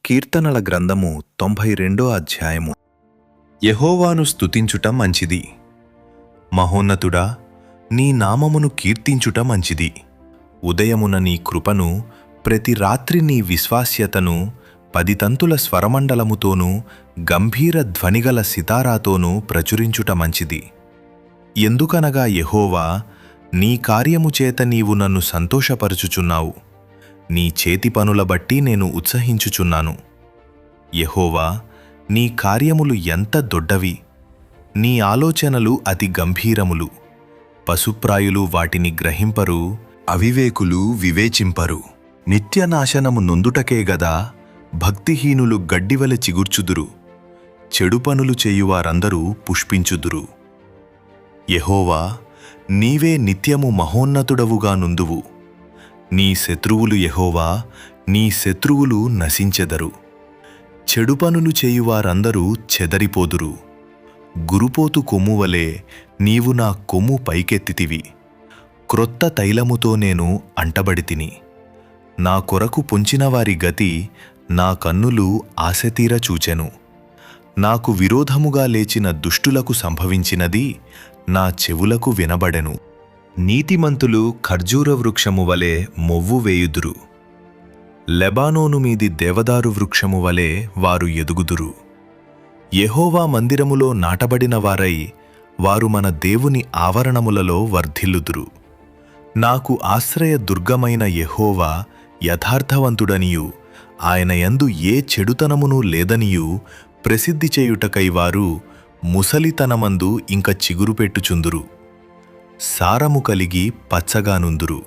కీర్తనల గ్రంథము 92 అధ్యాయము. యెహోవాను స్తుతించుట మంచిది. మహోన్నతుడా, నీ నామమును కీర్తించుట మంచిది. ఉదయమున నీ కృపను, ప్రతి రాత్రి నీ విశ్వాస్యతను, 10 తంతుల స్వరమండలముతోనూ గంభీర ధ్వనిగల సితారాతోనూ ప్రచురించుట మంచిది. ఎందుకనగా యెహోవా, నీ కార్యము చేత నీవు నన్ను సంతోషపరచుచున్నావు. నీ చేతి పనుల బట్టి నేను ఉత్సహించుచున్నాను. యెహోవా, నీ కార్యములు ఎంత దొడ్డవి! నీ ఆలోచనలు అతి గంభీరములు. పశుప్రాయులు వాటిని గ్రహింపరు, అవివేకులు వివేచింపరు. నిత్యనాశనము నొందుటకే గదా భక్తిహీనులు గడ్డివలె చిగుర్చుదురు. చెడు పనులు చేయువారందరూ పుష్పించుదురు. యెహోవా, నీవే నిత్యము మహోన్నతుడవుగా నుందువు. నీ శత్రువులు యెహోవా, నీ శత్రువులు నశించెదరు. చెడు పనులు చేయువారందరూ చెదరిపోదురు. గురుపోతు కొమ్మువలే నీవు నా కొమ్ము పైకెత్తితివి. క్రొత్త తైలముతో నేను అంటబడితిని. నా కొరకు పొంచినవారి గతి నా కన్నులు ఆశతీర చూచెను. నాకు విరోధముగా లేచిన దుష్టులకు సంభవించినది నా చెవులకు వినబడెను. నీతిమంతులు ఖర్జూర వృక్షము వలె మొవ్వు వేయుదురు. లెబానోను మీది దేవదారు వృక్షము వలె వారు ఎదుగుదురు. యెహోవా మందిరములో నాటబడిన వారై వారు మన దేవుని ఆవరణములలో వర్ధిల్లుదురు. నాకు ఆశ్రయ దుర్గమైన యెహోవా యథార్థవంతుడనియు ఆయన యందు ఏ చెడుతనమునూ లేదనియు ప్రసిద్ధి చేయుటకై వారు ముసలితనమందు ఇంక చిగురుపెట్టుచుందురు. సారము కలిగి పచ్చగానుందురు.